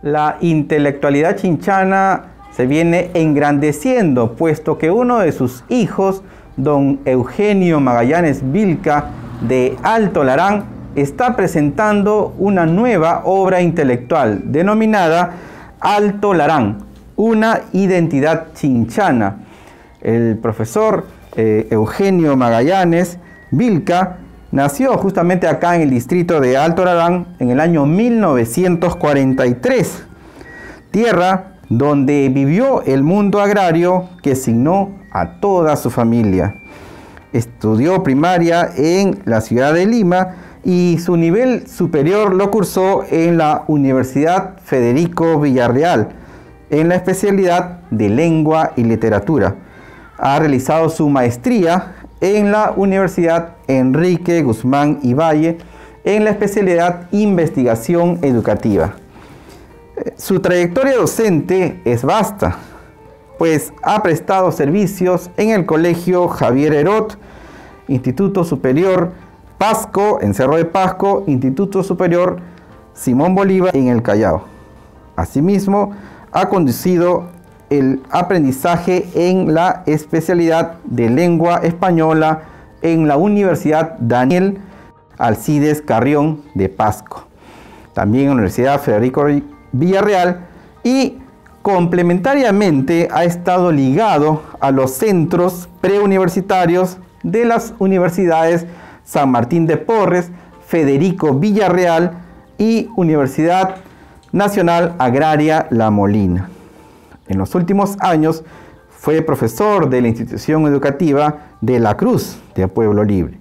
La intelectualidad chinchana se viene engrandeciendo, puesto que uno de sus hijos, don Eugenio Magallanes Vilca, de Alto Larán, está presentando una nueva obra intelectual denominada Alto Larán, una identidad chinchana. El profesor Eugenio Magallanes Vilca nació justamente acá en el distrito de Alto Larán en el año 1943, tierra donde vivió el mundo agrario que signó a toda su familia. Estudió primaria en la ciudad de Lima y su nivel superior lo cursó en la Universidad Federico Villarreal, en la especialidad de Lengua y Literatura. Ha realizado su maestría en la Universidad Enrique Guzmán y Valle, en la especialidad Investigación Educativa. Su trayectoria docente es vasta, pues ha prestado servicios en el Colegio Javier Herot, Instituto Superior Pasco, en Cerro de Pasco, Instituto Superior Simón Bolívar, en el Callao. Asimismo, ha conducido el aprendizaje en la especialidad de Lengua Española en la Universidad Daniel Alcides Carrión de Pasco, también en la Universidad Federico Villarreal, y complementariamente ha estado ligado a los centros preuniversitarios de las universidades San Martín de Porres, Federico Villarreal y Universidad Nacional Agraria La Molina. En los últimos años fue profesor de la institución educativa de La Cruz de Pueblo Libre.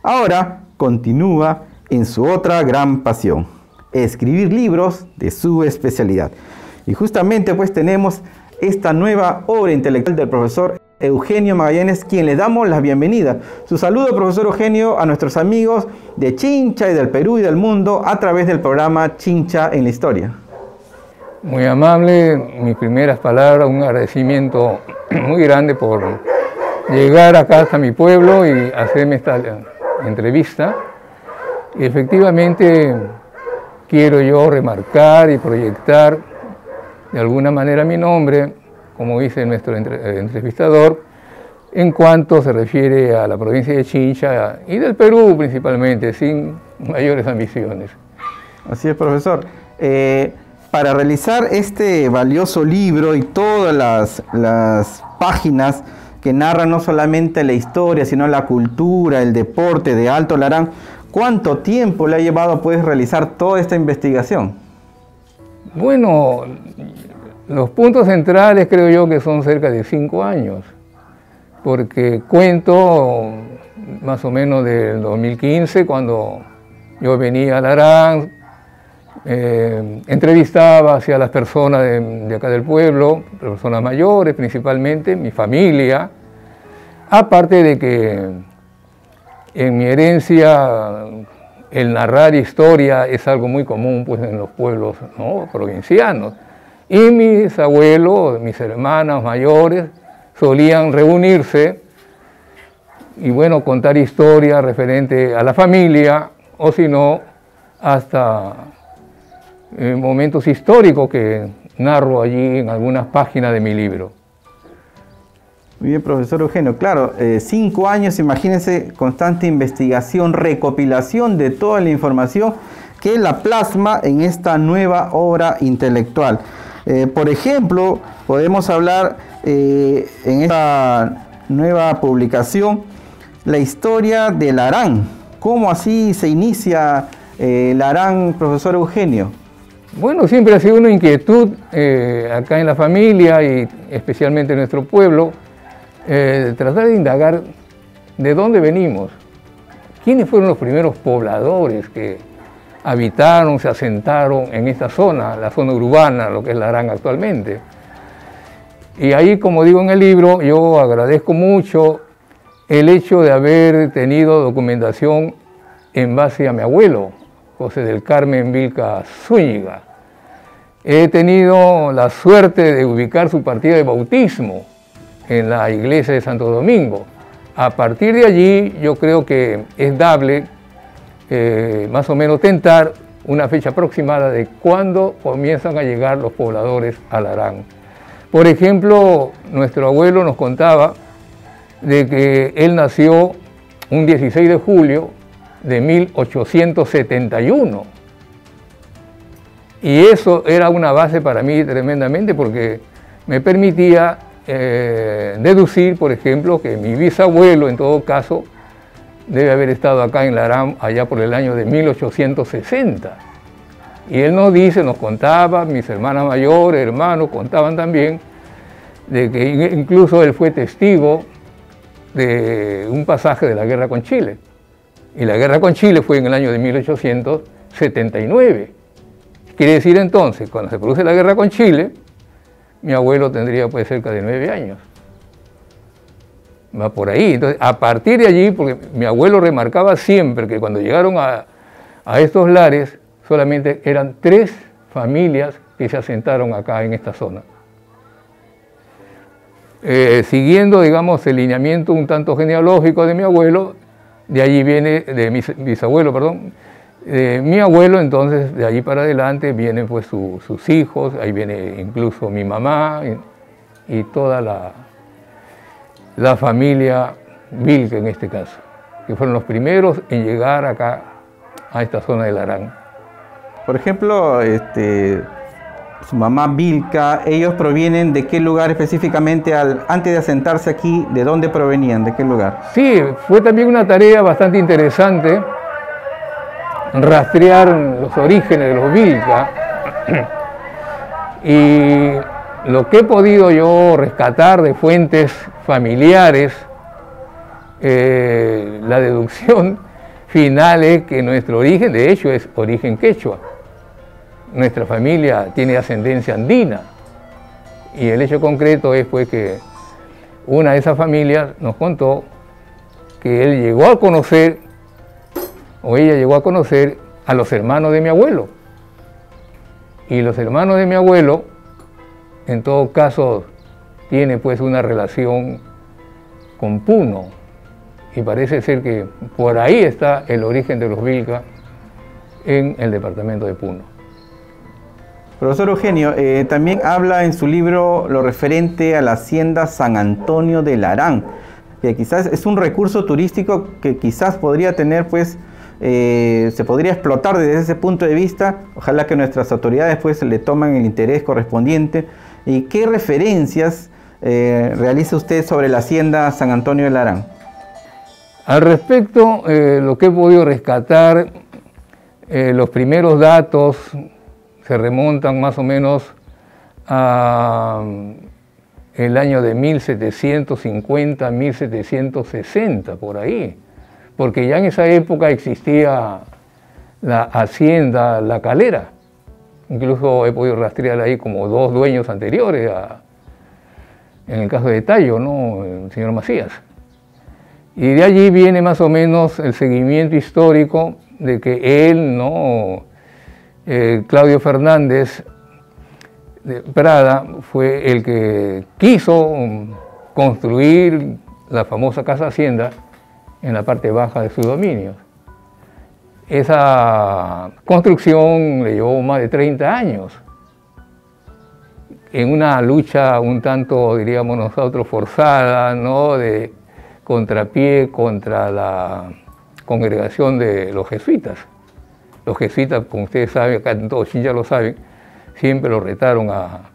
Ahora continúa en su otra gran pasión, escribir libros de su especialidad. Y justamente pues tenemos esta nueva obra intelectual del profesor Eugenio Magallanes, quien le damos la bienvenida. Su saludo, profesor Eugenio, a nuestros amigos de Chincha y del Perú y del mundo a través del programa Chincha en la Historia. Muy amable, mis primeras palabras, un agradecimiento muy grande por llegar acá hasta mi pueblo y hacerme esta entrevista. Y efectivamente quiero yo remarcar y proyectar de alguna manera mi nombre, como dice nuestro entrevistador, en cuanto se refiere a la provincia de Chincha y del Perú principalmente, sin mayores ambiciones. Así es, profesor. Para realizar este valioso libro y todas las páginas que narran no solamente la historia, sino la cultura, el deporte de Alto Larán, ¿cuánto tiempo le ha llevado pues realizar toda esta investigación? Bueno, los puntos centrales creo yo que son cerca de 5 años, porque cuento más o menos del 2015, cuando yo venía a Larán, entrevistaba hacia las personas de acá del pueblo, personas mayores principalmente, mi familia, aparte de que en mi herencia el narrar historia es algo muy común pues, en los pueblos, ¿no?, provincianos. Y mis abuelos, mis hermanas mayores solían reunirse y bueno, contar historias referente a la familia, o si no, hasta momentos históricos que narro allí en algunas páginas de mi libro. Muy bien, profesor Eugenio. Claro, 5 años, imagínense, constante investigación, recopilación de toda la información que la plasma en esta nueva obra intelectual. Por ejemplo, podemos hablar en esta nueva publicación la historia de Larán. ¿Cómo así se inicia Larán, profesor Eugenio? Bueno, siempre ha sido una inquietud acá en la familia y especialmente en nuestro pueblo, tratar de indagar de dónde venimos, quiénes fueron los primeros pobladores que habitaron, se asentaron en esta zona, la zona urbana, lo que es Larán actualmente. Y ahí, como digo en el libro, yo agradezco mucho el hecho de haber tenido documentación en base a mi abuelo, José del Carmen Vilca Zúñiga. He tenido la suerte de ubicar su partida de bautismo en la iglesia de Santo Domingo. A partir de allí, yo creo que es dable más o menos tentar una fecha aproximada de cuándo comienzan a llegar los pobladores a Larán. Por ejemplo, nuestro abuelo nos contaba de que él nació un 16 de julio de 1871. Y eso era una base para mí tremendamente porque me permitía deducir, por ejemplo, que mi bisabuelo, en todo caso, debe haber estado acá en Larán allá por el año de 1860. Y él nos dice, nos contaba, mis hermanas mayores, hermanos, contaban también, de que incluso él fue testigo de un pasaje de la guerra con Chile. Y la guerra con Chile fue en el año de 1879. Quiere decir entonces, cuando se produce la guerra con Chile, mi abuelo tendría pues cerca de 9 años. Va por ahí. Entonces, a partir de allí, porque mi abuelo remarcaba siempre que cuando llegaron a estos lares, solamente eran 3 familias que se asentaron acá en esta zona. Siguiendo, digamos, el lineamiento un tanto genealógico de mi abuelo, de allí viene, de mi bisabuelo, perdón, mi abuelo, entonces de allí para adelante vienen pues sus hijos, ahí viene incluso mi mamá y toda la familia Vilca en este caso, que fueron los primeros en llegar acá a esta zona de Larán. Por ejemplo, su mamá Vilca, ellos provienen de qué lugar específicamente antes de asentarse aquí, ¿de dónde provenían? ¿De qué lugar? Sí, fue también una tarea bastante interesante rastrear los orígenes de los Vilca y lo que he podido yo rescatar de fuentes familiares, la deducción final es que nuestro origen, de hecho, es origen quechua. Nuestra familia tiene ascendencia andina y el hecho concreto es pues que una de esas familias nos contó que él llegó a conocer, o ella llegó a conocer a los hermanos de mi abuelo. Y los hermanos de mi abuelo, en todo caso, tienen pues una relación con Puno. Y parece ser que por ahí está el origen de los Vilca en el departamento de Puno. Profesor Eugenio, también habla en su libro lo referente a la hacienda San Antonio de Larán, que quizás es un recurso turístico que quizás podría tener pues se podría explotar desde ese punto de vista. Ojalá que nuestras autoridades pues le tomen el interés correspondiente. ¿Y qué referencias realiza usted sobre la hacienda San Antonio de Larán? Al respecto, lo que he podido rescatar, los primeros datos se remontan más o menos a el año de 1750, 1760, por ahí. Porque ya en esa época existía la hacienda La Calera. Incluso he podido rastrear ahí como 2 dueños anteriores, en el caso de Tallo, ¿no? El señor Macías. Y de allí viene más o menos el seguimiento histórico de que él, ¿no? Claudio Fernández de Prada fue el que quiso construir la famosa Casa Hacienda en la parte baja de sus dominios. Esa construcción le llevó más de 30 años, en una lucha un tanto, diríamos nosotros, forzada, ¿no? De contrapié contra la congregación de los jesuitas. Los jesuitas, como ustedes saben, acá en todo Chile ya lo saben, siempre lo retaron a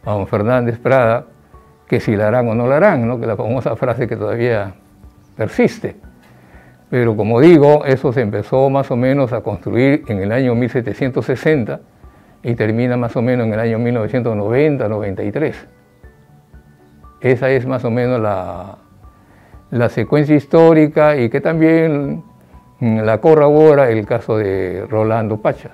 don Fernández Prada, que si la harán o no la harán, ¿no? Que la famosa frase que todavía persiste. Pero como digo, eso se empezó más o menos a construir en el año 1760 y termina más o menos en el año 1990-93. Esa es más o menos la secuencia histórica y que también la corrobora el caso de Rolando Pachas.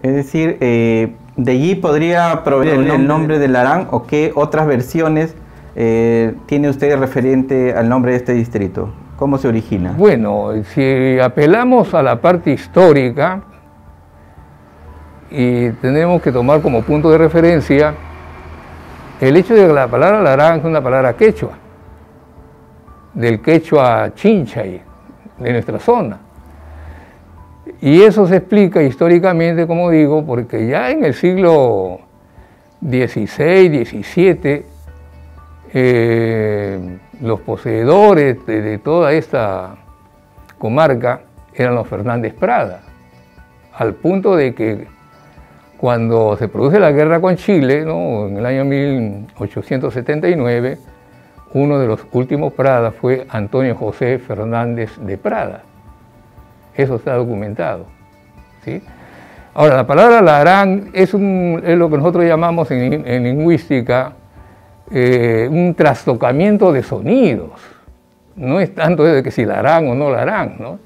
Es decir, de allí podría provenir el nombre de Larán, o qué otras versiones tiene usted referente al nombre de este distrito. ¿Cómo se origina? Bueno, si apelamos a la parte histórica y tenemos que tomar como punto de referencia el hecho de que la palabra Larán es una palabra quechua, del quechua chinchay, de nuestra zona. Y eso se explica históricamente, como digo, porque ya en el siglo XVI, XVII, los poseedores de toda esta comarca eran los Fernández Prada, al punto de que cuando se produce la guerra con Chile, ¿no?, en el año 1879, uno de los últimos Prada fue Antonio José Fernández de Prada. Eso está documentado, ¿sí? Ahora, la palabra larán es lo que nosotros llamamos en lingüística un trastocamiento de sonidos. No es tanto de que si larán o no larán, ¿no?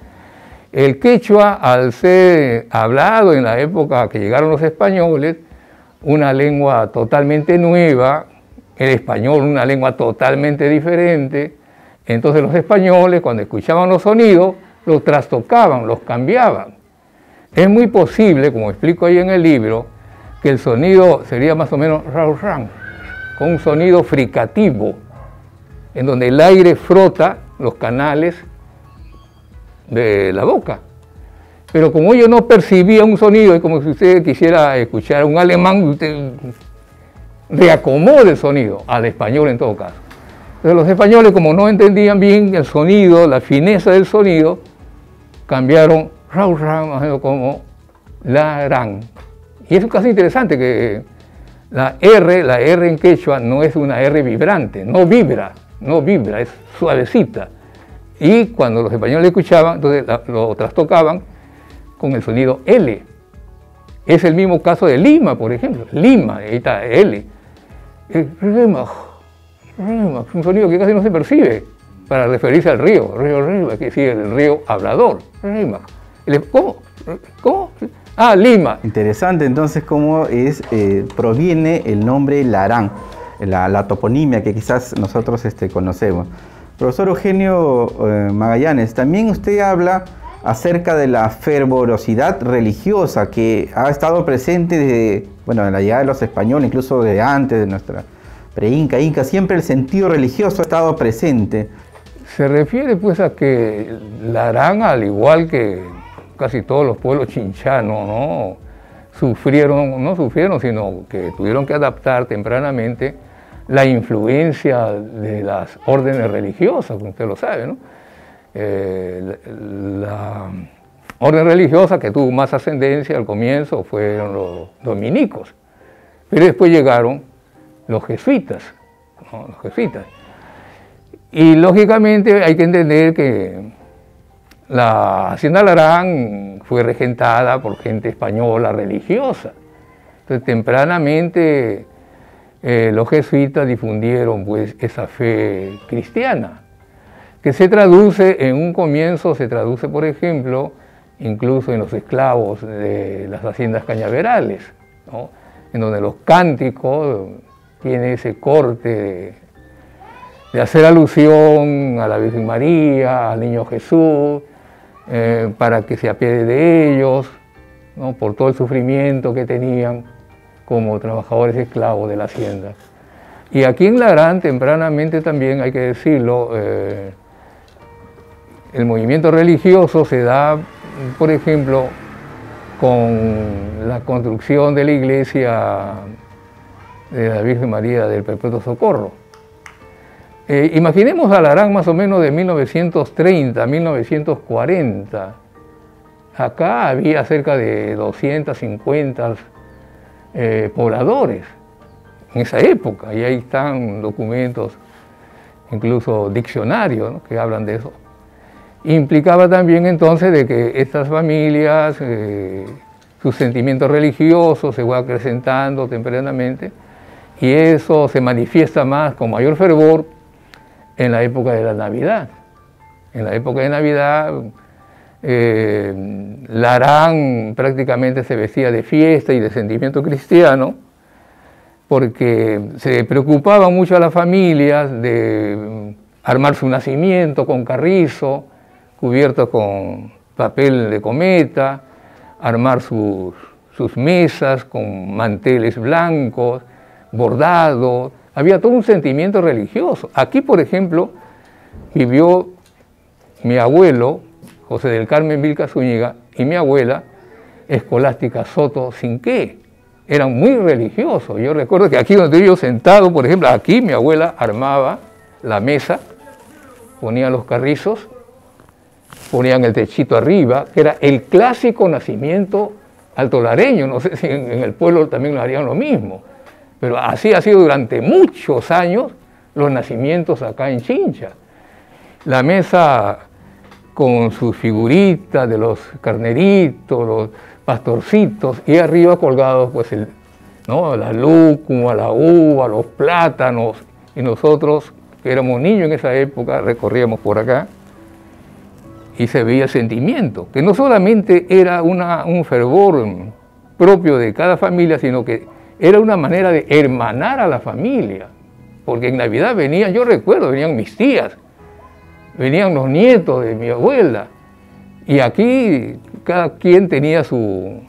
El quechua, al ser hablado en la época que llegaron los españoles, una lengua totalmente nueva, el español una lengua totalmente diferente, entonces los españoles cuando escuchaban los sonidos, los trastocaban, los cambiaban. Es muy posible, como explico ahí en el libro, que el sonido sería más o menos raurán, con un sonido fricativo, en donde el aire frota los canales de la boca. Pero como yo no percibía un sonido, es como si usted quisiera escuchar un alemán, usted reacomode el sonido, al español en todo caso. Entonces los españoles, como no entendían bien el sonido, la fineza del sonido, cambiaron raurán como larán. Y eso es casi interesante, que la R en quechua no es una R vibrante, no vibra, es suavecita. Y cuando los españoles escuchaban, entonces lo trastocaban con el sonido L. Es el mismo caso de Lima, por ejemplo. Lima, ahí está, L. Rima, un sonido que casi no se percibe para referirse al río. Rima, que decir el río hablador. Rima. ¿Cómo? Ah, Lima. Interesante entonces cómo proviene el nombre larán, la toponimia que quizás nosotros conocemos. Profesor Eugenio Magallanes, también usted habla acerca de la fervorosidad religiosa que ha estado presente desde, en la llegada de los españoles, incluso de antes, de nuestra pre-Inca, siempre el sentido religioso ha estado presente. Se refiere pues a que Larán, al igual que casi todos los pueblos chinchanos, no sufrieron, sino que tuvieron que adaptar tempranamente la influencia de las órdenes religiosas, como usted lo sabe, ¿no? La orden religiosa que tuvo más ascendencia al comienzo fueron los dominicos, pero después llegaron los jesuitas, ¿no? Los jesuitas. Y lógicamente hay que entender que la hacienda Larán fue regentada por gente española religiosa. Entonces tempranamente los jesuitas difundieron pues esa fe cristiana, que se traduce en un comienzo, por ejemplo, incluso en los esclavos de las haciendas cañaverales, ¿no?, en donde los cánticos tienen ese corte de hacer alusión a la Virgen María, al Niño Jesús, para que se apiade de ellos, ¿no?, por todo el sufrimiento que tenían como trabajadores esclavos de la hacienda. Y aquí en Larán, tempranamente también, hay que decirlo, el movimiento religioso se da, por ejemplo, con la construcción de la iglesia de la Virgen María del Perpetuo Socorro. Imaginemos a Larán más o menos de 1930 a 1940. Acá había cerca de 250 pobladores en esa época, y ahí están documentos, incluso diccionarios, ¿no?, que hablan de eso. Implicaba también entonces de que estas familias, sus sentimientos religiosos se van acrecentando tempranamente, y eso se manifiesta más con mayor fervor en la época de la Navidad. En la época de Navidad, Larán prácticamente se vestía de fiesta y de sentimiento cristiano, porque se preocupaba mucho a las familias de armar su nacimiento con carrizo, cubierto con papel de cometa, armar sus mesas con manteles blancos, bordados. Había todo un sentimiento religioso. Aquí, por ejemplo, vivió mi abuelo, José del Carmen Vilca Zúñiga, y mi abuela, Escolástica Soto Cinqué. Eran muy religiosos. Yo recuerdo que aquí donde yo sentado, por ejemplo, aquí mi abuela armaba la mesa, ponía los carrizos, ponían el techito arriba, que era el clásico nacimiento altolareño. No sé si en el pueblo también lo harían lo mismo, pero así ha sido durante muchos años los nacimientos acá en Chincha. La mesa con sus figuritas de los carneritos, los pastorcitos, y arriba colgados pues la lúcuma, la uva, los plátanos, y nosotros, que éramos niños en esa época, recorríamos por acá, y se veía el sentimiento, que no solamente era un fervor propio de cada familia, sino que era una manera de hermanar a la familia, porque en Navidad venían, yo recuerdo, venían mis tías, venían los nietos de mi abuela, y aquí cada quien tenía su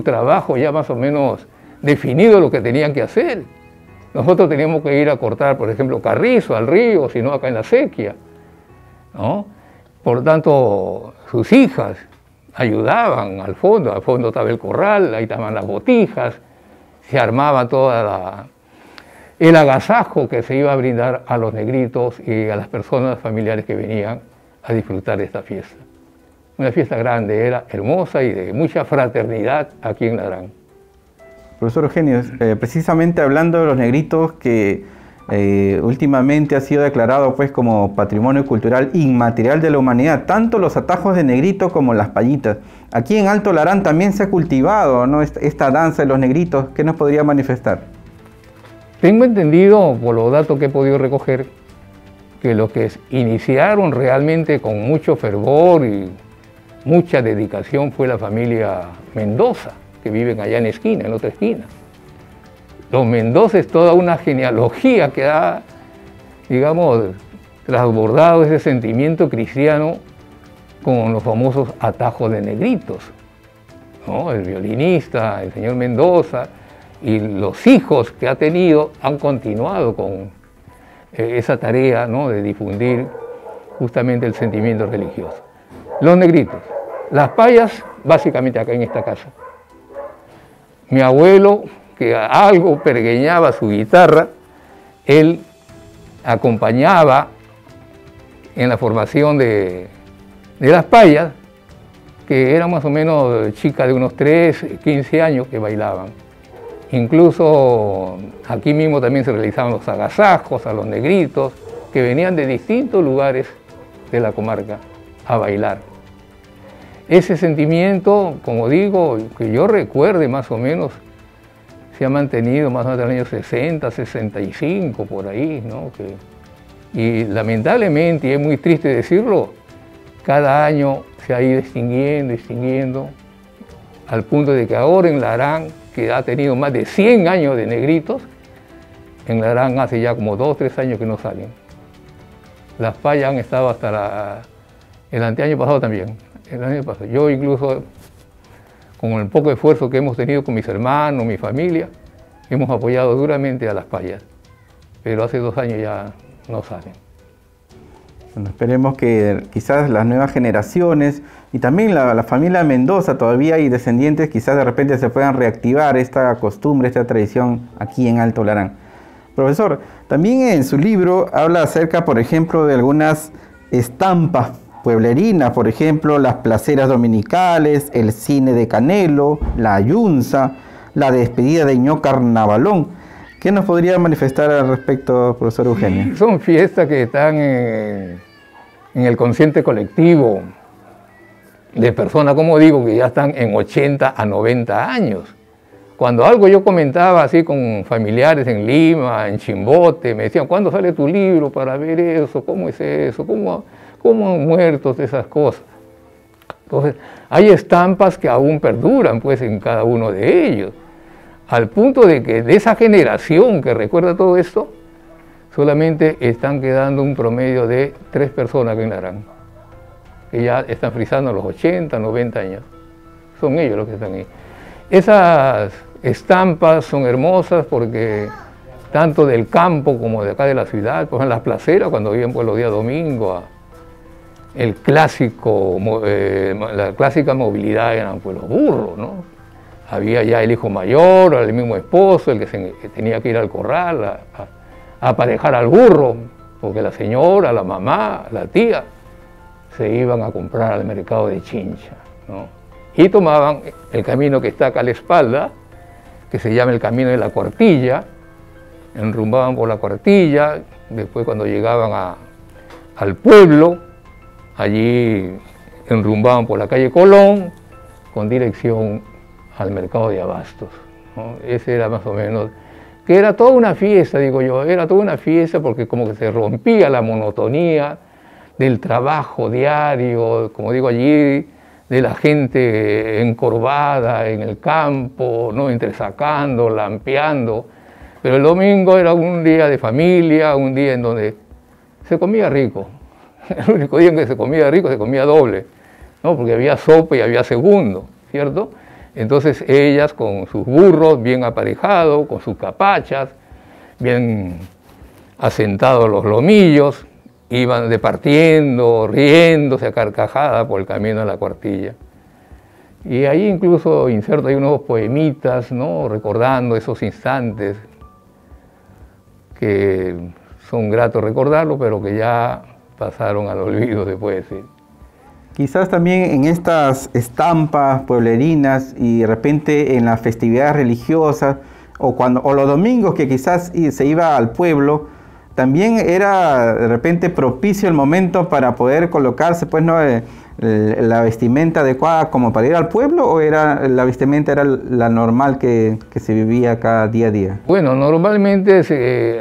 trabajo ya más o menos definido lo que tenían que hacer. Nosotros teníamos que ir a cortar, por ejemplo, carrizo al río, sino acá en la sequía, ¿no? Por tanto, sus hijas ayudaban al fondo estaba el corral, ahí estaban las botijas, se armaba el agasajo que se iba a brindar a los negritos y a las personas familiares que venían a disfrutar de esta fiesta. Una fiesta grande, era hermosa y de mucha fraternidad aquí en Ladrán. Profesor Eugenio, precisamente hablando de los negritos que últimamente ha sido declarado pues como patrimonio cultural inmaterial de la humanidad, tanto los atajos de negrito como las payitas. Aquí en Alto Ladrán también se ha cultivado, ¿no?, esta danza de los negritos. ¿Qué nos podría manifestar? Tengo entendido, por los datos que he podido recoger, que los que iniciaron realmente con mucho fervor y mucha dedicación fue la familia Mendoza, que viven allá en la esquina, en otra esquina. Los Mendoza es toda una genealogía que ha, digamos, transbordado ese sentimiento cristiano con los famosos atajos de negritos, ¿no? El violinista, el señor Mendoza, y los hijos que ha tenido han continuado con esa tarea, ¿no?, de difundir justamente el sentimiento religioso. Los negritos, las payas, básicamente acá en esta casa. Mi abuelo, que algo pergeñaba su guitarra, él acompañaba en la formación de las payas, que eran más o menos chicas de unos 3, 15 años que bailaban. Incluso aquí mismo también se realizaban los agasajos a los negritos, que venían de distintos lugares de la comarca a bailar. Ese sentimiento, como digo, que yo recuerde más o menos, se ha mantenido más o menos en los años 60, 65, por ahí, ¿no? Y lamentablemente, y es muy triste decirlo, cada año se ha ido extinguiendo, al punto de que ahora en Ladrán, que ha tenido más de 100 años de negritos, en Ladrán hace ya como 2 o 3 años que no salen. Las payas han estado hasta el anteaño pasado también. El año pasado. Yo incluso, con el poco esfuerzo que hemos tenido con mis hermanos, mi familia, hemos apoyado duramente a las payas, pero hace 2 años ya no salen. Bueno, esperemos que quizás las nuevas generaciones y también la familia Mendoza, todavía hay descendientes, quizás de repente se puedan reactivar esta costumbre, esta tradición aquí en Alto Ladrán. Profesor, también en su libro habla acerca, por ejemplo, de algunas estampas pueblerinas, por ejemplo, las placeras dominicales, el cine de Canelo, la ayunza, la despedida de Ño Carnavalón. ¿Qué nos podría manifestar al respecto, profesor Eugenio? Son fiestas que están en el consciente colectivo de personas, como digo, que ya están en 80 a 90 años. Cuando algo yo comentaba así con familiares en Lima, en Chimbote, me decían, ¿cuándo sale tu libro para ver eso? ¿Cómo es eso? ¿Cómo han muerto esas cosas? Entonces, hay estampas que aún perduran pues en cada uno de ellos, al punto de que de esa generación que recuerda todo esto, solamente están quedando un promedio de 3 personas que Ladrán, que ya están frisando los 80, 90 años. Son ellos los que están ahí. Esas estampas son hermosas porque tanto del campo como de acá de la ciudad, pues en las placeras, cuando iban pues los días domingos la clásica movilidad eran pues los burros, ¿no? Había ya el hijo mayor, el mismo esposo, el que tenía que ir al corral a aparejar al burro, porque la señora, la mamá, la tía, se iban a comprar al mercado de Chincha, ¿no? Y tomaban el camino que está acá a la espalda, que se llama el camino de la Cuartilla, enrumbaban por la Cuartilla, después cuando llegaban al pueblo, allí enrumbaban por la calle Colón, con dirección al mercado de abastos, ¿no? Ese era más o menos, que era toda una fiesta, digo yo, era toda una fiesta porque como que se rompía la monotonía del trabajo diario, como digo allí, de la gente encorvada en el campo, ¿no? Entresacando, lampeando. Pero el domingo era un día de familia, un día en donde se comía rico. El único día en que se comía rico, se comía doble, ¿no? Porque había sopa y había segundo, ¿cierto? Entonces ellas con sus burros bien aparejados, con sus capachas, bien asentados los lomillos, iban departiendo, riéndose a carcajadas por el camino a la Cuartilla. Y ahí incluso inserto hay unos poemitas, ¿no? Recordando esos instantes que son gratos recordarlos, pero que ya pasaron al olvido, se puede decir. Quizás también en estas estampas pueblerinas y de repente en las festividades religiosas o los domingos que quizás se iba al pueblo, también era de repente propicio el momento para poder colocarse, pues, ¿no? La vestimenta adecuada como para ir al pueblo, o era la vestimenta era la normal que se vivía cada día a día. Bueno, normalmente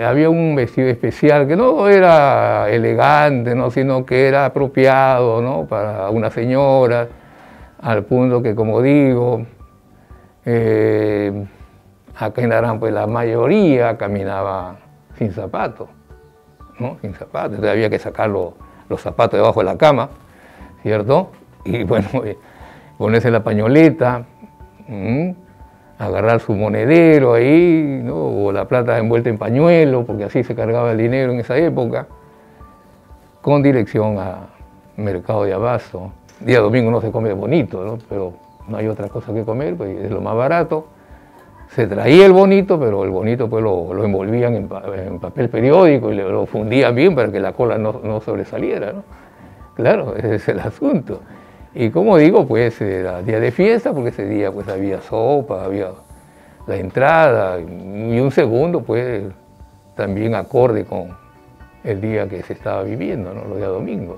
había un vestido especial que no era elegante, ¿no? Sino que era apropiado, ¿no? Para una señora, al punto que, como digo, acá en Arán, pues la mayoría caminaba sin zapatos, ¿no? Sin zapatos, entonces había que sacar los zapatos debajo de la cama, ¿cierto? Y bueno, ponerse la pañoleta, agarrar su monedero ahí, ¿no? O la plata envuelta en pañuelo, porque así se cargaba el dinero en esa época, con dirección a mercado de abasto. Día domingo no se come bonito, ¿no? Pero no hay otra cosa que comer, pues es lo más barato. Se traía el bonito, pero el bonito pues lo envolvían en papel periódico y lo fundían bien para que la cola no sobresaliera, ¿no? Claro, ese es el asunto. Y como digo, pues era día de fiesta, porque ese día pues había sopa, había la entrada, y un segundo pues también acorde con el día que se estaba viviendo, ¿no? Los días domingos.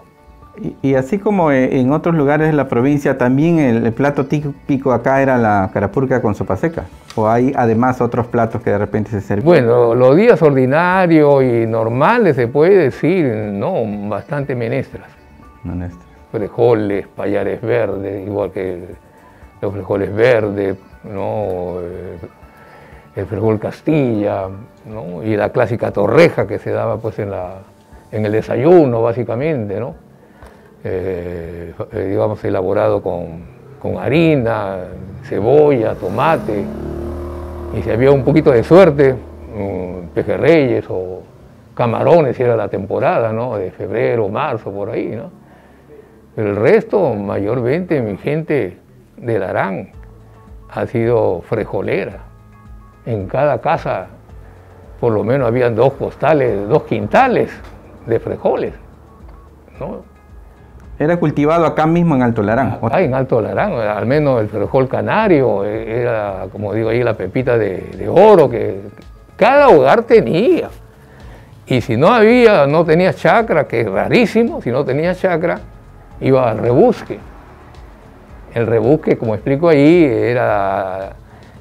Y así como en otros lugares de la provincia, también el plato típico acá era la carapurca con sopa seca, o hay además otros platos que de repente se servían. Bueno, los días ordinarios y normales se puede decir, no, bastante menestras. Frijoles, payares verdes, igual que los frijoles verdes, ¿no? El frijol Castilla, ¿no? Y la clásica torreja que se daba pues en el desayuno, básicamente, ¿no? Digamos, elaborado con harina, cebolla, tomate, y si había un poquito de suerte, pejerreyes o camarones, si era la temporada, ¿no? De febrero, marzo, por ahí, ¿no? Pero el resto, mayormente, mi gente del Arán ha sido frijolera. En cada casa, por lo menos, habían 2 costales, 2 quintales de frijoles, ¿no? Era cultivado acá mismo en Alto Larán. Ah, en Alto Larán, al menos el frijol canario, era, como digo ahí, la pepita de oro que cada hogar tenía. Y si no tenías chacra, que es rarísimo, si no tenías chacra, iba al rebusque. El rebusque, como explico ahí, era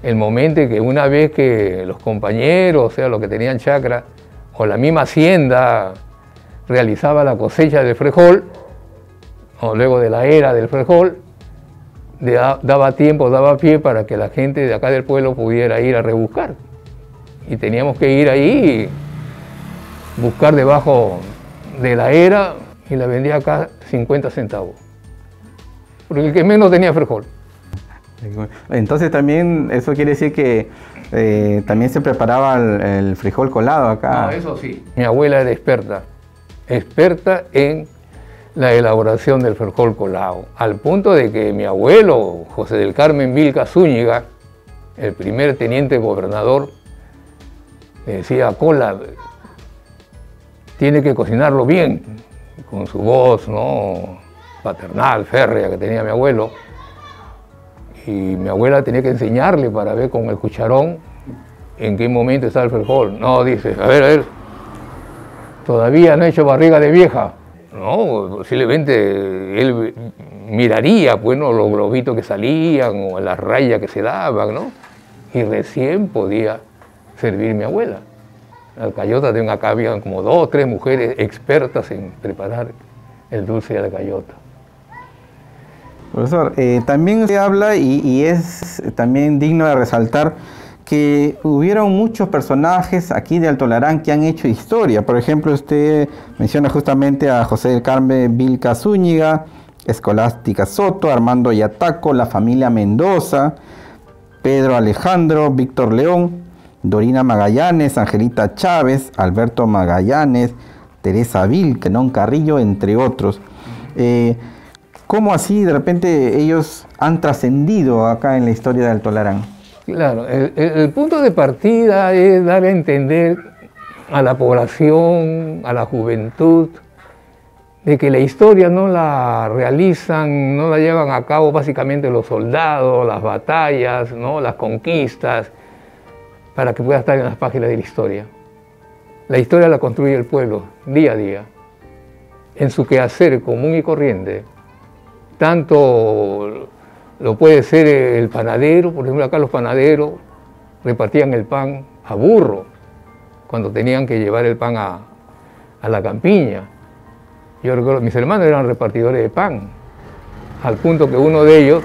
el momento en que una vez que los compañeros, o sea, los que tenían chacra, o la misma hacienda, realizaba la cosecha del frijol, o luego de la era del frijol, daba pie para que la gente de acá del pueblo pudiera ir a rebuscar. Y teníamos que ir ahí, buscar debajo de la era, y la vendía acá 50 centavos. Porque el que menos tenía frijol. Entonces también eso quiere decir que también se preparaba el frijol colado acá. No, eso sí. Mi abuela era experta en la elaboración del frijol colado, al punto de que mi abuelo, José del Carmen Vilca Zúñiga, el primer teniente gobernador, le decía: Cola, tiene que cocinarlo bien, con su voz, ¿no?, paternal, férrea que tenía mi abuelo. Y mi abuela tenía que enseñarle para ver con el cucharón en qué momento está el frijol. No, dice, a ver, todavía no he hecho barriga de vieja. No, posiblemente él miraría, pues, ¿no?, los globitos que salían o las rayas que se daban, ¿no? Y recién podía servir mi abuela. La cayota, acá habían como 2 o 3 mujeres expertas en preparar el dulce de la cayota. Profesor, también se habla y es también digno de resaltar que hubieron muchos personajes aquí de Alto Larán que han hecho historia. Por ejemplo, usted menciona justamente a José del Carmen Vilca Zúñiga, Escolástica Soto, Armando Yataco, la familia Mendoza, Pedro Alejandro, Víctor León, Dorina Magallanes, Angelita Chávez, Alberto Magallanes, Teresa Vilca, Non Carrillo, entre otros. ¿Cómo así de repente ellos han trascendido acá en la historia de Alto Larán? Claro, el punto de partida es dar a entender a la población, a la juventud, de que la historia no la realizan, no la llevan a cabo básicamente los soldados, las batallas, ¿no?, las conquistas, para que pueda estar en las páginas de la historia. La historia la construye el pueblo día a día, en su quehacer común y corriente. Tanto lo puede ser el panadero, por ejemplo, acá los panaderos repartían el pan a burro, cuando tenían que llevar el pan a la campiña. Yo recuerdo, mis hermanos eran repartidores de pan, al punto que uno de ellos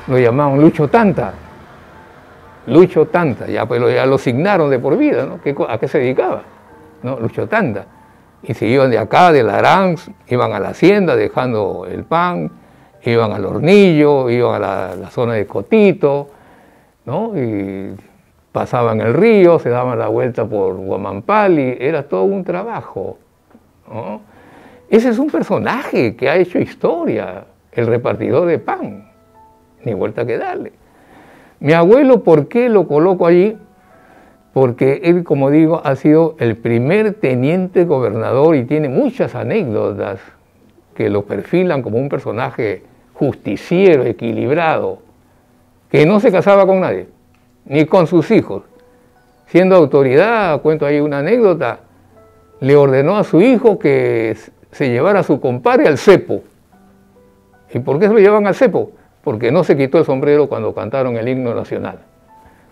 lo llamaban Lucho Tanta. Lucho Tanta, ya lo asignaron de por vida, ¿no? ¿A qué se dedicaba? ¿No? Lucho Tanta. Y se iban de acá, de Larán, iban a la hacienda dejando el pan, iban al hornillo, iban a la zona de Cotito, ¿no? Y pasaban el río, se daban la vuelta por Huamampali, era todo un trabajo, ¿no? Ese es un personaje que ha hecho historia, el repartidor de pan, ni vuelta que darle. Mi abuelo, ¿por qué lo coloco allí? Porque él, como digo, ha sido el primer teniente gobernador y tiene muchas anécdotas que lo perfilan como un personaje justiciero, equilibrado, que no se casaba con nadie, ni con sus hijos. Siendo autoridad, cuento ahí una anécdota, le ordenó a su hijo que se llevara a su compadre al cepo. ¿Y por qué se lo llevan al cepo? Porque no se quitó el sombrero cuando cantaron el himno nacional.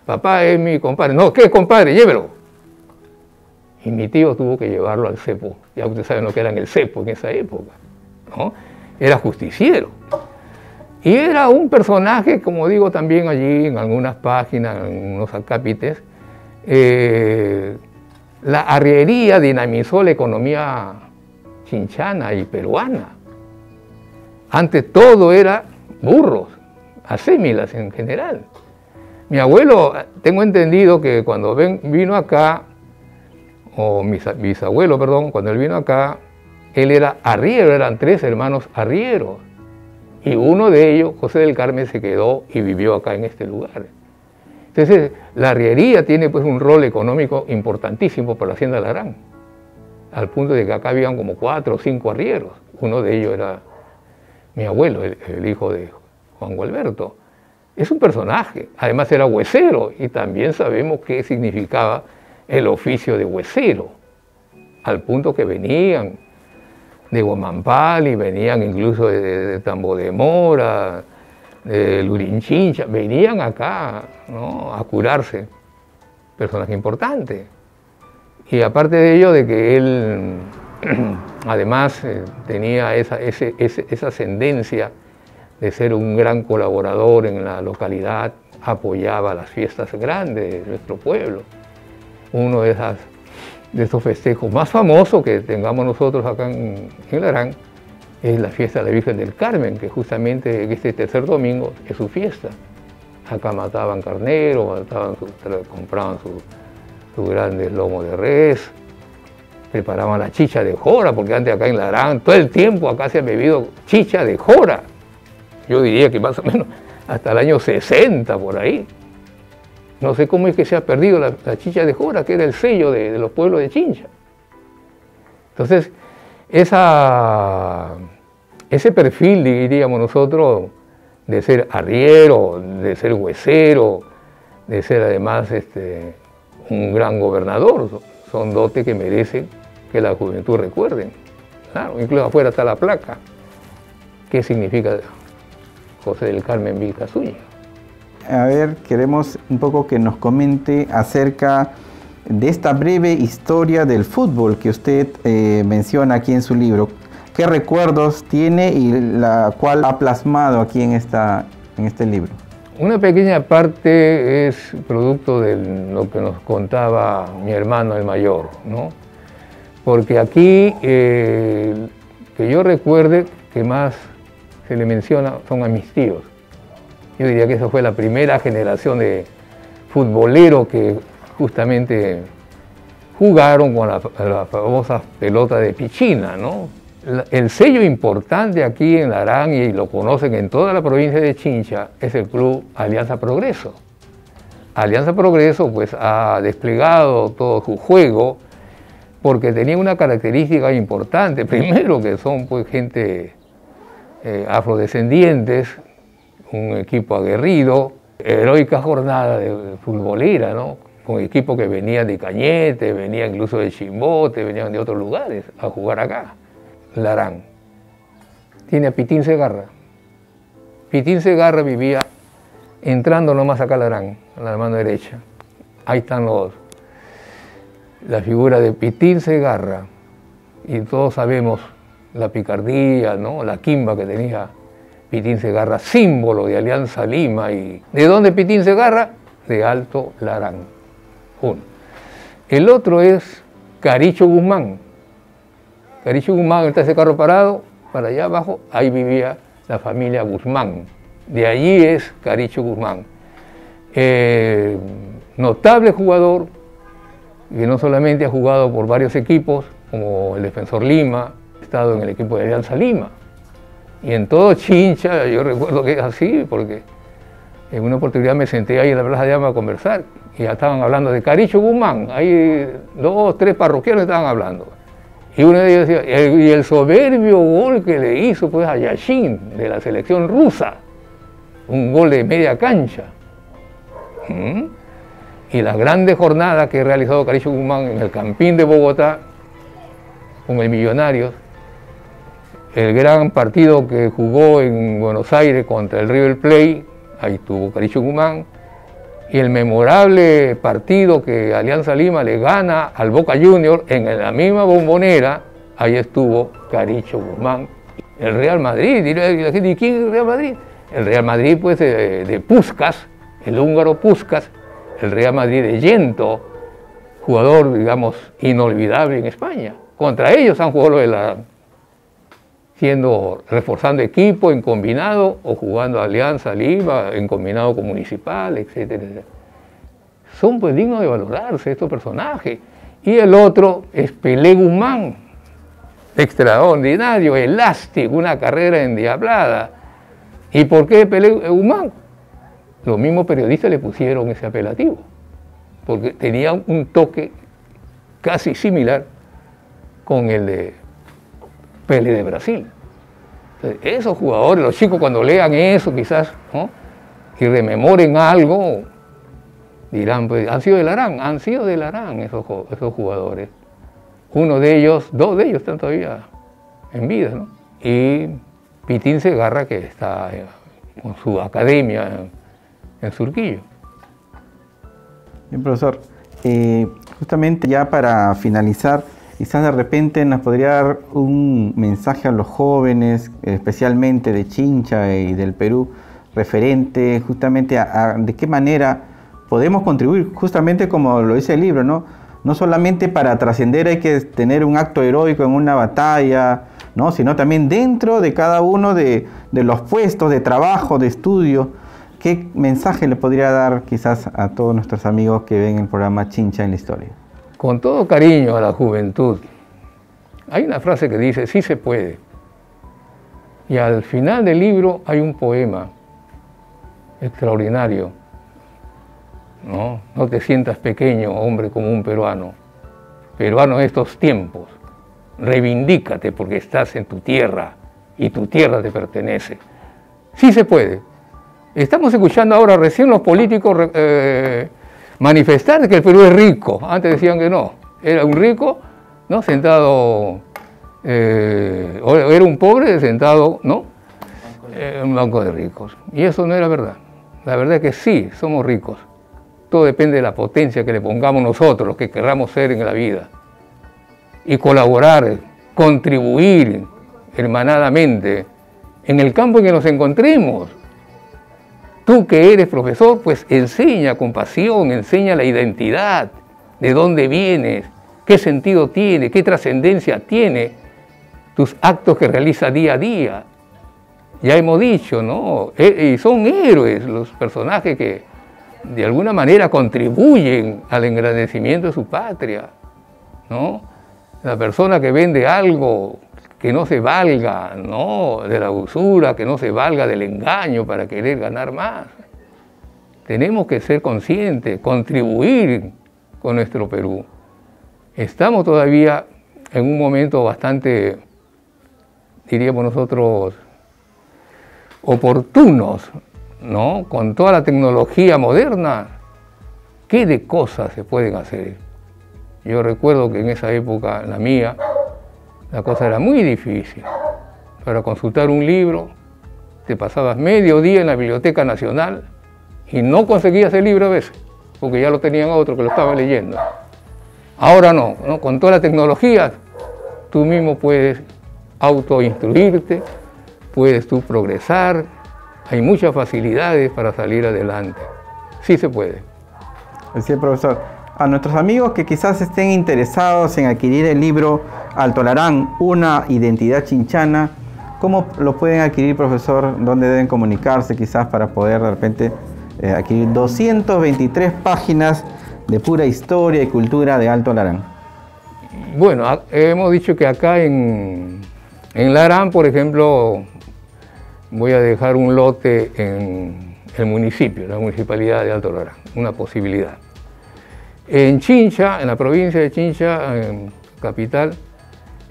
Papá es mi compadre. No, ¿qué compadre? Llévelo. Y mi tío tuvo que llevarlo al cepo. Ya ustedes saben lo que era el cepo en esa época, ¿no? Era justiciero. Y era un personaje, como digo también allí en algunas páginas, en unos acápites, la arriería dinamizó la economía chinchana y peruana. Antes todo era burros, acémilas en general. Mi abuelo, tengo entendido que cuando vino acá, o bisabuelo, perdón, cuando él vino acá, él era arriero, eran 3 hermanos arrieros. Y uno de ellos, José del Carmen, se quedó y vivió acá en este lugar. Entonces, la arriería tiene pues un rol económico importantísimo para la Hacienda de Larán, al punto de que acá habían como 4 o 5 arrieros. Uno de ellos era mi abuelo, el hijo de Juan Gualberto. Es un personaje, además era huesero, y también sabemos qué significaba el oficio de huesero, al punto que venían de Huamampali, venían incluso de Tambo de Mora, de Lurinchincha, venían acá, ¿no?, a curarse, personaje importante. Y aparte de ello, de que él además tenía esa ascendencia de ser un gran colaborador en la localidad, apoyaba las fiestas grandes de nuestro pueblo. Uno de estos festejos más famosos que tengamos nosotros acá en Larán es la fiesta de la Virgen del Carmen, que justamente este tercer domingo es su fiesta. Acá mataban carneros, compraban sus grandes lomos de res, preparaban la chicha de jora, porque antes acá en Larán, todo el tiempo acá se ha bebido chicha de jora. Yo diría que más o menos hasta el año 60 por ahí. No sé cómo es que se ha perdido la chicha de jora, que era el sello de los pueblos de Chincha. Entonces, ese perfil, diríamos nosotros, de ser arriero, de ser huesero, de ser además un gran gobernador, son dotes que merecen que la juventud recuerden. Claro, incluso afuera está la placa. ¿Qué significa José del Carmen Vilca Zúñiga? A ver, queremos un poco que nos comente acerca de esta breve historia del fútbol que usted menciona aquí en su libro. ¿Qué recuerdos tiene y la cual ha plasmado aquí en este libro? Una pequeña parte es producto de lo que nos contaba mi hermano el mayor, ¿no? Porque aquí, que yo recuerde, que más se le menciona son a mis tíos. Yo diría que esa fue la primera generación de futboleros que justamente jugaron con la famosa pelota de pichina, ¿no? El sello importante aquí en Larán, y lo conocen en toda la provincia de Chincha, es el club Alianza Progreso. Alianza Progreso pues ha desplegado todo su juego porque tenía una característica importante. Primero, que son pues gente afrodescendientes, un equipo aguerrido, heroica jornada de futbolera, ¿no? Con equipos que venían de Cañete, venían incluso de Chimbote, venían de otros lugares a jugar acá. Larán tiene a Pitín Segarra. Pitín Segarra vivía entrando nomás acá a Larán, a la mano derecha. Ahí están la figura de Pitín Segarra, y todos sabemos la picardía, ¿no? La quimba que tenía Pitín Segarra, símbolo de Alianza Lima. ¿Y de dónde Pitín Segarra? De Alto Larán. Uno. El otro es Caricho Guzmán. Caricho Guzmán, está ese carro parado, para allá abajo, ahí vivía la familia Guzmán. De allí es Caricho Guzmán. Notable jugador, que no solamente ha jugado por varios equipos, como el Defensor Lima, ha estado en el equipo de Alianza Lima. Y en todo Chincha, yo recuerdo que es así, porque en una oportunidad me senté ahí en la Plaza de Armas a conversar, y ya estaban hablando de Caricho Guzmán, ahí 2, 3 parroquianos estaban hablando. Y uno de ellos decía, y el soberbio gol que le hizo pues a Yashin, de la selección rusa, un gol de media cancha. Y las grandes jornadas que ha realizado Caricho Guzmán en el Campín de Bogotá, con el Millonarios, el gran partido que jugó en Buenos Aires contra el River Plate, ahí estuvo Caricho Guzmán, y el memorable partido que Alianza Lima le gana al Boca Juniors en la misma Bombonera, ahí estuvo Caricho Guzmán. El Real Madrid, y la gente, ¿y quién es el Real Madrid? El Real Madrid pues de Puskás, el húngaro Puskás, el Real Madrid de Yento, jugador, digamos, inolvidable en España. Contra ellos han jugado reforzando equipo en combinado o jugando Alianza Lima en combinado con Municipal, etcétera. Son pues dignos de valorarse estos personajes. Y el otro es Pelé Guzmán, extraordinario, elástico, una carrera endiablada. ¿Y por qué Pelé Guzmán? Los mismos periodistas le pusieron ese apelativo, porque tenía un toque casi similar con el de Pelé de Brasil. Entonces, esos jugadores, los chicos cuando lean eso quizás, ¿no?, y rememoren algo, dirán, pues, han sido de Larán esos jugadores. Uno de ellos, 2 de ellos están todavía en vida, ¿no? Y Pitín Segarra, que está con su academia en Surquillo. Bien, profesor. Justamente ya para finalizar, quizás de repente nos podría dar un mensaje a los jóvenes, especialmente de Chincha y del Perú, referente justamente a de qué manera podemos contribuir, justamente como lo dice el libro, ¿no? No solamente para trascender hay que tener un acto heroico en una batalla, ¿no?, sino también dentro de cada uno de los puestos de trabajo, de estudio. ¿Qué mensaje le podría dar quizás a todos nuestros amigos que ven el programa Chincha en la Historia? Con todo cariño a la juventud, Hay una frase que dice, sí se puede. Y al final del libro hay un poema extraordinario. No te sientas pequeño, hombre común peruano. Peruano de estos tiempos. Reivindícate porque estás en tu tierra y tu tierra te pertenece. Sí se puede. Estamos escuchando ahora recién los políticos manifestar que el Perú es rico. Antes decían que no. Era un rico, ¿no? Sentado, era un pobre sentado, ¿no? En un banco de ricos. Y eso no era verdad. La verdad es que sí, somos ricos. Todo depende de la potencia que le pongamos nosotros, los que querramos ser en la vida. Y colaborar, contribuir hermanadamente en el campo en que nos encontremos. Tú que eres profesor, pues enseña con pasión, enseña la identidad, de dónde vienes, qué sentido tiene, qué trascendencia tiene tus actos que realizas día a día. Ya hemos dicho, ¿no? Y son héroes los personajes que de alguna manera contribuyen al engrandecimiento de su patria, ¿no? La persona que vende algo que no se valga, ¿no? De la usura, que no se valga del engaño para querer ganar más. Tenemos que ser conscientes, contribuir con nuestro Perú. Estamos todavía en un momento bastante, diríamos nosotros, oportunos, ¿no? Con toda la tecnología moderna, ¿qué de cosas se pueden hacer? Yo recuerdo que en esa época, la mía, la cosa era muy difícil. Para consultar un libro, te pasabas medio día en la Biblioteca Nacional y no conseguías el libro a veces, porque ya lo tenían otro que lo estaba leyendo. Ahora no, con toda la tecnología, tú mismo puedes autoinstruirte, puedes tú progresar, hay muchas facilidades para salir adelante. Sí se puede. Sí, profesor. A nuestros amigos que quizás estén interesados en adquirir el libro Alto Larán, una identidad chinchana, ¿cómo lo pueden adquirir, profesor? ¿Dónde deben comunicarse quizás para poder de repente adquirir 223 páginas de pura historia y cultura de Alto Larán? Bueno, hemos dicho que acá en Larán, por ejemplo, voy a dejar un lote en el municipio, la municipalidad de Alto Larán, una posibilidad. En Chincha, en la provincia de Chincha, en capital,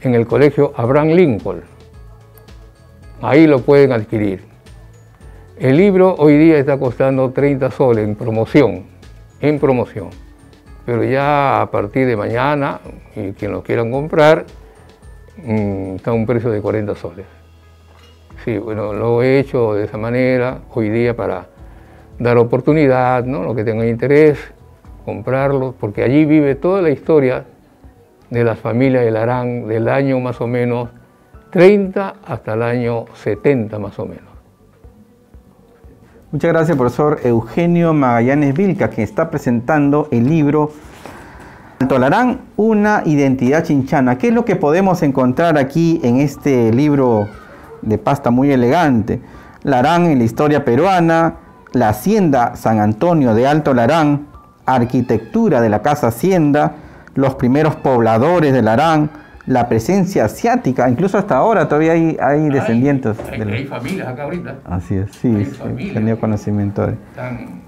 en el colegio Abraham Lincoln. Ahí lo pueden adquirir. El libro hoy día está costando 30 soles en promoción, Pero ya a partir de mañana, y quien lo quieran comprar, está a un precio de 40 soles. Sí, bueno, lo he hecho de esa manera hoy día para dar oportunidad, ¿no? Los que tengan interés, comprarlo, porque allí vive toda la historia de las familias de Larán, del año más o menos 30 hasta el año 70 más o menos. Muchas gracias, profesor Eugenio Magallanes Vilca, que está presentando el libro Alto Larán, una identidad chinchana. ¿Qué es lo que podemos encontrar aquí en este libro de pasta muy elegante? Larán en la historia peruana, la hacienda San Antonio de Alto Larán, arquitectura de la Casa Hacienda, los primeros pobladores de Larán, la presencia asiática, incluso hasta ahora todavía hay descendientes. Hay familias acá ahorita. Así es, sí, he tenido conocimiento de... Están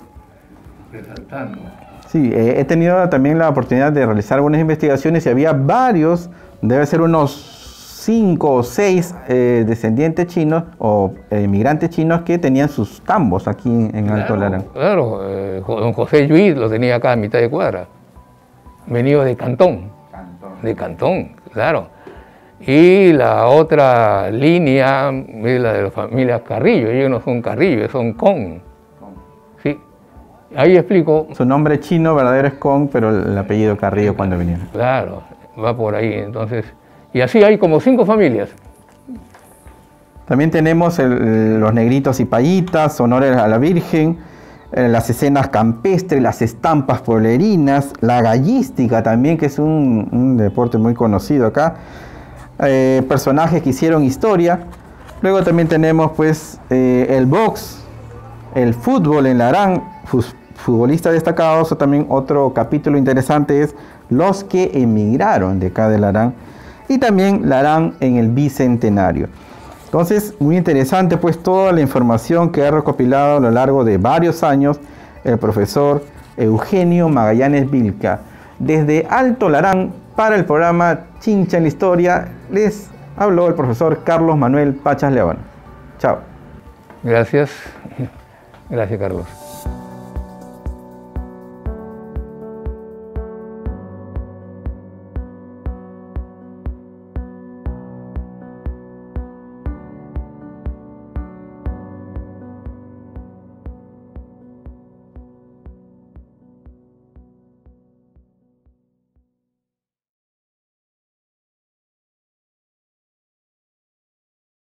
resaltando. Sí, he tenido también la oportunidad de realizar algunas investigaciones y había varios, debe ser unos 5 o 6 descendientes chinos o inmigrantes chinos que tenían sus tambos aquí en Alto Larán. Claro, don José Lluís lo tenía acá a mitad de cuadra, venido de Cantón. De Cantón, claro. Y la otra línea es la de la familia Carrillo. Ellos no son Carrillo, son Con. Sí. Ahí explico. Su nombre chino verdadero es Con, pero el apellido Carrillo cuando vinieron. Claro, va por ahí. Entonces, y así hay como 5 familias. También tenemos los negritos y payitas, honores a la Virgen, las escenas campestres, las estampas pueblerinas, la gallística también, que es un deporte muy conocido acá, personajes que hicieron historia. Luego también tenemos pues el box, el fútbol en Larán, futbolistas destacados. O también otro capítulo interesante es los que emigraron de acá de Larán. y también la harán en el bicentenario. Entonces, muy interesante pues toda la información que ha recopilado a lo largo de varios años el profesor Eugenio Magallanes Vilca. Desde Alto Larán, para el programa Chincha en la Historia, les habló el profesor Carlos Manuel Pachas León. Chao. Gracias. Gracias, Carlos.